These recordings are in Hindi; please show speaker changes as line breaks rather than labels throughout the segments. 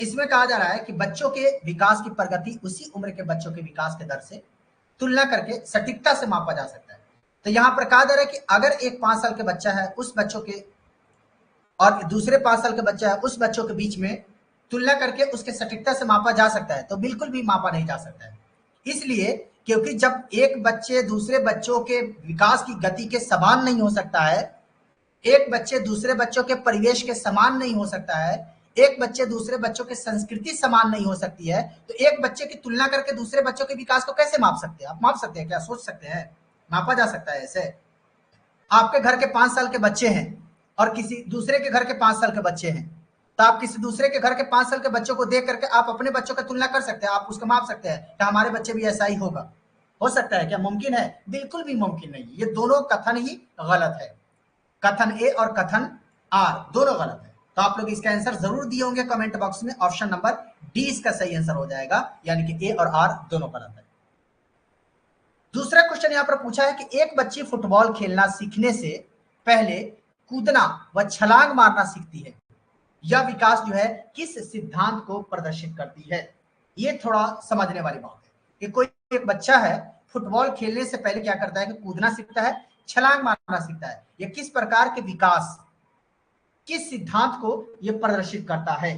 इसमें कहा जा रहा है कि बच्चों के विकास की प्रगति उसी उम्र के बच्चों के विकास के दर से तुलना करके सटीकता से मापा जा सकता है। तो यहाँ पर कहा जा रहा है कि अगर एक 5 साल के बच्चा है उस बच्चों के और दूसरे 5 साल के बच्चा है उस बच्चों के बीच में तुलना करके उसके सटीकता से मापा जा सकता है, तो बिल्कुल भी मापा नहीं जा सकता है। इसलिए क्योंकि जब एक बच्चे दूसरे बच्चों के विकास की गति के समान नहीं हो सकता है, एक बच्चे दूसरे बच्चों के परिवेश के समान नहीं हो सकता है, एक बच्चे दूसरे बच्चों के संस्कृति समान नहीं हो सकती है, तो एक बच्चे की तुलना करके दूसरे बच्चों के विकास को कैसे माप सकते हैं? आप माप सकते हैं क्या? सोच सकते हैं? मापा जा सकता है ऐसे? आपके घर के 5 साल के बच्चे हैं और किसी दूसरे के घर के 5 साल के बच्चे हैं, तो आप किसी दूसरे के घर के 5 साल के बच्चों को देख करके आप अपने बच्चों का तुलना कर सकते हैं, आप उसको माप सकते हैं कि हमारे बच्चे भी ऐसा ही होगा। हो सकता है क्या? मुमकिन है? बिल्कुल भी मुमकिन नहीं। ये दोनों कथन ही गलत है। कथन ए और कथन आर दोनों गलत है। तो आप लोग इसका आंसर जरूर दिए होंगे कमेंट बॉक्स में। ऑप्शन नंबर डी इसका सही आंसर हो जाएगा, यानी कि ए और आर दोनों गलत है। दूसरा क्वेश्चन यहां पर पूछा है कि एक बच्ची फुटबॉल खेलना सीखने से पहले कूदना व छलांग मारना सीखती है। यह विकास जो है किस सिद्धांत को प्रदर्शित करती है? ये थोड़ा समझने वाली बात है कि कोई एक बच्चा है फुटबॉल खेलने से पहले क्या करता है कि कूदना सीखता है, छलांग मारना सीखता है। यह किस प्रकार के विकास, किस सिद्धांत को यह प्रदर्शित करता है?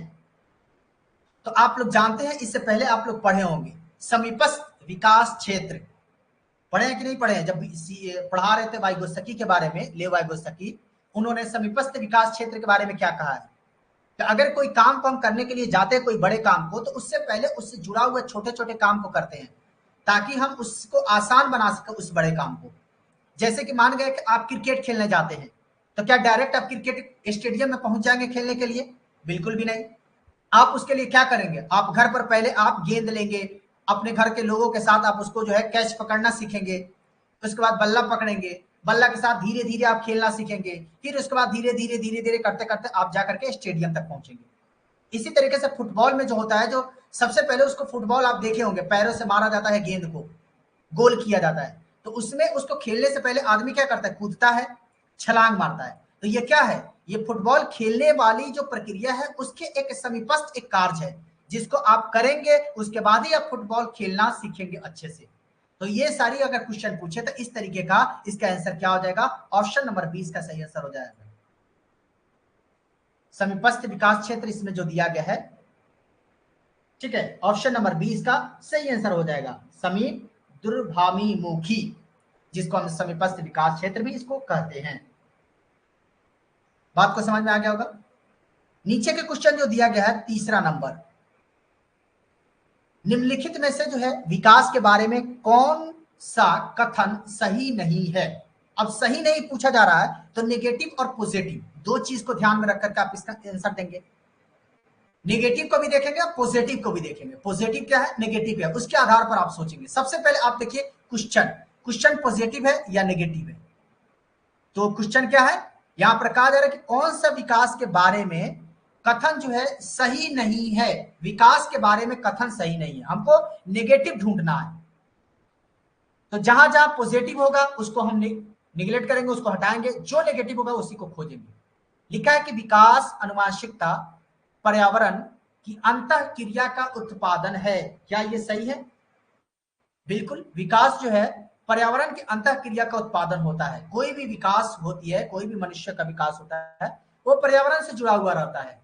तो आप लोग जानते हैं, इससे पहले आप लोग पढ़े होंगे समीपस्थ विकास क्षेत्र। पढ़े हैं कि नहीं पढ़े हैं? जब पढ़ा रहे थे वाइगोत्स्की के बारे में, लेव वाइगोत्स्की, उन्होंने समीपस्थ विकास क्षेत्र के बारे में क्या कहा है कि अगर कोई काम को हम करने के लिए जाते हैं कोई बड़े काम को, तो उससे पहले उससे जुड़ा हुए छोटे छोटे काम को करते हैं ताकि हम उसको आसान बना सके उस बड़े काम को। जैसे कि मान गए कि आप क्रिकेट खेलने जाते हैं, तो क्या डायरेक्ट आप क्रिकेट स्टेडियम में पहुंच जाएंगे खेलने के लिए? बिल्कुल भी नहीं। आप उसके लिए क्या करेंगे? आप घर पर पहले आप गेंद लेंगे, अपने घर के लोगों के साथ आप उसको जो है कैच पकड़ना सीखेंगे, उसके बाद बल्ला पकड़ेंगे, बल्ला के साथ धीरे धीरे आप खेलना सीखेंगे, फिर उसके बाद धीरे धीरे धीरे धीरे करते करते आप जाकर के स्टेडियम तक पहुंचेंगे। इसी तरीके से फुटबॉल में जो होता है, जो सबसे पहले उसको फुटबॉल आप देखे होंगे पैरों से मारा जाता है, गेंद को गोल किया जाता है, तो उसमें उसको खेलने से पहले आदमी क्या करता है? कूदता है, छलांग मारता है। तो ये क्या है? ये फुटबॉल खेलने वाली जो प्रक्रिया है उसके एक समीपस्थ एक कार्य है, जिसको आप करेंगे उसके बाद ही आप फुटबॉल खेलना सीखेंगे अच्छे से। तो ये सारी अगर क्वेश्चन पूछे तो इस तरीके का इसका आंसर क्या हो जाएगा? ऑप्शन नंबर 20 का सही आंसर हो जाएगा। समीपस्थ विकास क्षेत्र इसमें जो दिया गया है, ठीक है, ऑप्शन नंबर 20 का सही आंसर हो जाएगा। समीप दूरभाषीमुखी, जिसको हम समीपस्थ विकास क्षेत्र भी इसको कहते हैं। बात को समझ में आ गया होगा। नीचे के क्वेश्चन जो दिया गया है तीसरा नंबर, निम्नलिखित में से जो है विकास के बारे में कौन सा कथन सही नहीं है? अब सही नहीं पूछा जा रहा है तो नेगेटिव और पॉजिटिव दो चीज को ध्यान में रख करके आप इसका आंसर देंगे। नेगेटिव को भी देखेंगे और पॉजिटिव को भी देखेंगे। पॉजिटिव क्या है, नेगेटिव क्या है, उसके आधार पर आप सोचेंगे। सबसे पहले आप देखिए क्वेश्चन, क्वेश्चन पॉजिटिव है या नेगेटिव है? तो क्वेश्चन क्या है? यहां पर कहा जा रहा है कि कौन सा विकास के बारे में कथन जो है सही नहीं है। विकास के बारे में कथन सही नहीं है, हमको नेगेटिव ढूंढना है। तो जहां जहां पॉजिटिव होगा उसको हम निगलेक्ट करेंगे, उसको हटाएंगे, जो नेगेटिव होगा उसी को खोजेंगे। लिखा है कि विकास आनुवांशिकता पर्यावरण की अंतः क्रिया का उत्पादन है। क्या ये सही है? बिल्कुल। विकास जो है पर्यावरण की अंतः क्रिया का उत्पादन होता है। कोई भी विकास होती है, कोई भी मनुष्य का विकास होता है, वो पर्यावरण से जुड़ा हुआ रहता है,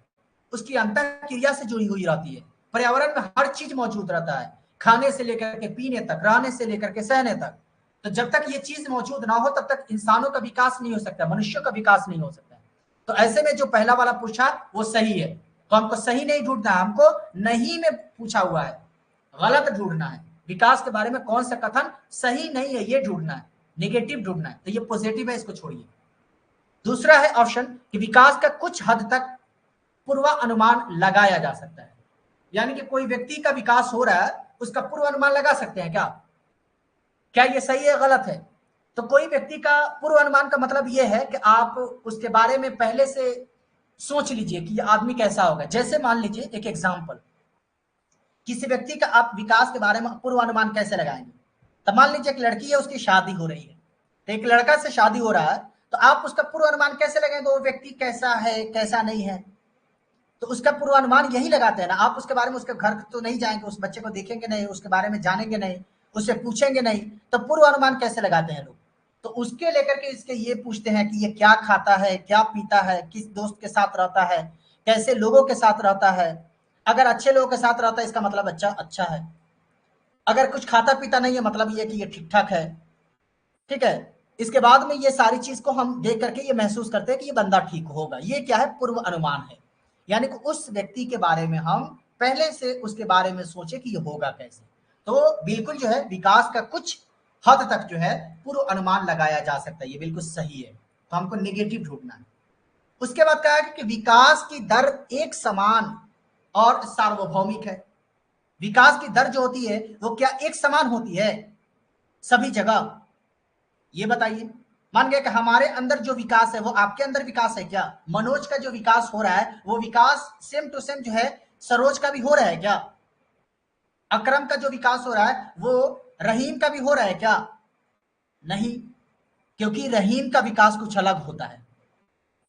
उसकी अंतः क्रिया से जुड़ी हुई रहती है। पर्यावरण में हर चीज मौजूद रहता है, खाने से लेकर के पीने तक, रहने से लेकर के सहने तक। तो जब तक ये चीज मौजूद ना हो तब तक इंसानों का विकास नहीं हो सकता, मनुष्यों का विकास नहीं हो सकता। तो ऐसे में जो पहला वाला पूछा वो सही है, तो हमको सही नहीं ढूंढना है, हमको नहीं में पूछा हुआ है, गलत ढूंढना है। विकास के बारे में कौन सा कथन सही नहीं है ये ढूंढना है, नेगेटिव ढूंढना है। तो ये पॉजिटिव है, इसको छोड़िए। दूसरा है ऑप्शन कि विकास का कुछ हद तक पूर्वानुमान लगाया जा सकता है, यानी कि कोई व्यक्ति का विकास हो रहा है उसका पूर्वानुमान लगा सकते हैं क्या? क्या ये सही है गलत है? तो कोई व्यक्ति का पूर्वानुमान का मतलब ये है कि आप उसके बारे में पहले से सोच लीजिए कि ये आदमी कैसा होगा। जैसे मान लीजिए एक एग्जांपल, किसी व्यक्ति का आप विकास के बारे में पूर्वानुमान कैसे लगाएंगे? तो मान लीजिए एक लड़की है, उसकी शादी हो रही है, तो एक लड़का से शादी हो रहा है, तो आप उसका पूर्वानुमान कैसे लगाएंगे वो व्यक्ति कैसा है कैसा नहीं है? तो उसका पूर्वानुमान यही लगाते हैं ना, आप उसके बारे में उसके घर तो नहीं जाएंगे, उस बच्चे को देखेंगे नहीं, उसके बारे में जानेंगे नहीं, उससे पूछेंगे नहीं, तो पूर्वानुमान कैसे लगाते हैं लोग? तो उसके लेकर के इसके ये पूछते हैं कि ये क्या खाता है, क्या पीता है, किस दोस्त के साथ रहता है, कैसे लोगों के साथ रहता है। अगर अच्छे लोगों के साथ रहता है इसका मतलब बच्चा अच्छा है, अगर कुछ खाता पीता नहीं है मतलब ये कि ये ठीक ठाक है। ठीक है, इसके बाद में ये सारी चीज को हम देख करके ये महसूस करते हैं कि ये बंदा ठीक होगा। ये क्या है? पूर्व अनुमान है, यानी कि उस व्यक्ति के बारे में हम पहले से उसके बारे में सोचे कि ये होगा कैसे। तो बिल्कुल जो है विकास का कुछ हद तक जो है पूर्व अनुमान लगाया जा सकता है, ये बिल्कुल सही है। तो हमको नेगेटिव ढूंढना है। उसके बाद कहा कि विकास की दर एक समान और सार्वभौमिक है। विकास की दर जो होती है वो क्या एक समान होती है सभी जगह? ये बताइए। मान गया कि हमारे अंदर जो विकास है वो आपके अंदर विकास है क्या? मनोज का जो विकास हो रहा है वो विकास सेम टू सेम जो है सरोज का भी हो रहा है क्या? अकरम का जो विकास हो रहा है वो रहीम का भी हो रहा है क्या? नहीं, क्योंकि रहीम का विकास कुछ अलग होता है।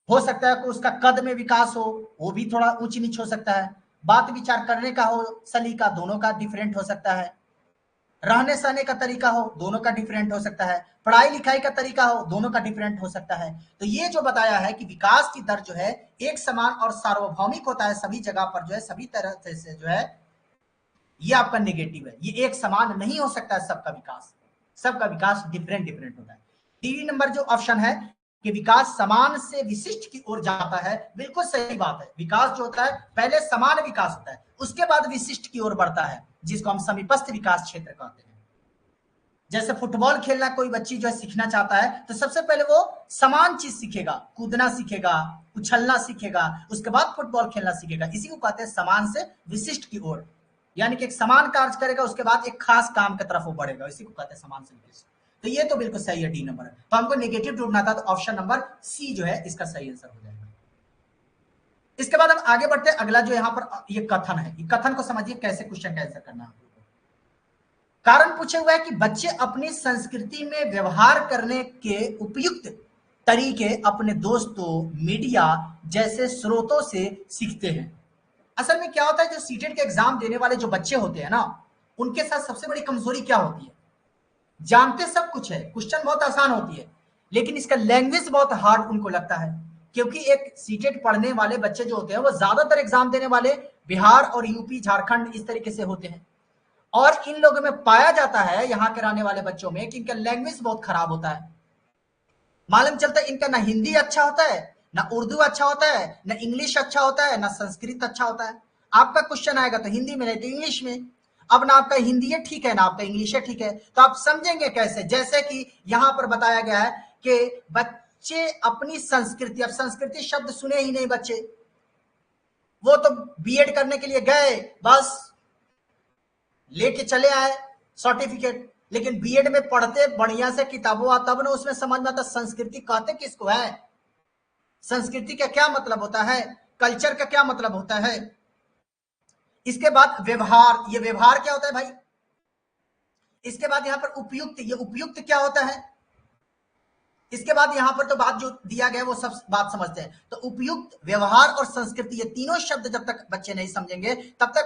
हो सकता है कि उसका कद में विकास हो, वो भी थोड़ा ऊंच नीच हो सकता है। बात विचार करने का हो सलीका, दोनों का डिफरेंट हो सकता है। रहने सहने का तरीका हो, दोनों का डिफरेंट हो सकता है। पढ़ाई लिखाई का तरीका हो, दोनों का डिफरेंट हो सकता है। तो ये जो बताया है कि विकास की दर जो है एक समान और सार्वभौमिक होता है सभी जगह पर जो है, सभी तरह से जो है, ये आपका नेगेटिव है। ये एक समान नहीं हो सकता है सबका विकास, सबका विकास डिफरेंट डिफरेंट होता है। डी नंबर जो ऑप्शन है कि विकास समान से विशिष्ट की ओर जाता है, बिल्कुल सही बात है। विकास जो होता है पहले समान विकास होता है, उसके बाद विशिष्ट की ओर बढ़ता है, जिसको हम समीपस्थ विकास क्षेत्र कहते हैं। जैसे फुटबॉल खेलना कोई बच्ची जो है सीखना चाहता है तो सबसे पहले वो समान चीज सीखेगा, कूदना सीखेगा, उछलना सीखेगा, उसके बाद फुटबॉल खेलना सीखेगा। इसी को कहते हैं समान से विशिष्ट की ओर, यानी कि एक समान कार्य करेगा उसके बाद एक खास काम की तरफ वो बढ़ेगा, इसी को कहते हैं समान से विशिष्ट। तो ये तो बिल्कुल सही है, डी नंबर है। तो हमको नेगेटिव ढूंढना था, तो ऑप्शन नंबर सी जो है इसका सही आंसर हो जाएगा। इसके बाद हम आगे बढ़ते हैं। अगला जो यहाँ पर ये कथन है, ये कथन को समझिए कैसे क्वेश्चन का आंसर करना है। कारण पूछे हुआ है कि बच्चे अपनी संस्कृति में व्यवहार करने के उपयुक्त तरीके अपने दोस्तों, मीडिया जैसे स्रोतों से सीखते हैं। असल में क्या होता है, जो सीटेट के एग्जाम देने वाले जो बच्चे होते हैं ना, उनके साथ सबसे बड़ी कमजोरी क्या होती है? जानते सब कुछ है, क्वेश्चन बहुत आसान होती है, लेकिन इसका लैंग्वेज बहुत हार्ड उनको लगता है। क्योंकि एक सीटेट पढ़ने वाले बच्चे जो होते हैं वो ज्यादातर एग्जाम देने वाले बिहार और यूपी, झारखंड इस तरीके से होते हैं। और इन लोगों में पाया जाता है, यहाँ के रहने वाले बच्चों में, कि इनका लैंग्वेज बहुत खराब होता है। मालूम चलता है इनका ना हिंदी अच्छा होता है, ना उर्दू अच्छा होता है, ना इंग्लिश अच्छा होता है, ना संस्कृत अच्छा होता है। आपका क्वेश्चन आएगा तो हिंदी में नहीं तो इंग्लिश में। अब ना आपका हिंदी है ठीक है, ना आपका इंग्लिश है ठीक है, तो आप समझेंगे कैसे? जैसे कि यहाँ पर बताया गया है कि बच्चे अपनी संस्कृति, अब संस्कृति शब्द सुने ही नहीं बच्चे, वो तो बीएड करने के लिए गए, बस लेके चले आए सर्टिफिकेट, लेकिन बीएड में पढ़ते बढ़िया से किताबों तब ना उसमें समझ में आता संस्कृति कहते किसको है, संस्कृति का क्या मतलब होता है, कल्चर का क्या मतलब होता है। इसके बाद व्यवहार, ये व्यवहार क्या होता है भाई। इसके बाद यहां पर उपयुक्त, ये उपयुक्त क्या होता है। इसके बाद यहां पर तो बात जो दिया गया वो सब बात समझते हैं। तो उपयुक्त, व्यवहार और संस्कृति, ये तीनों शब्द जब तक बच्चे नहीं समझेंगे तब तक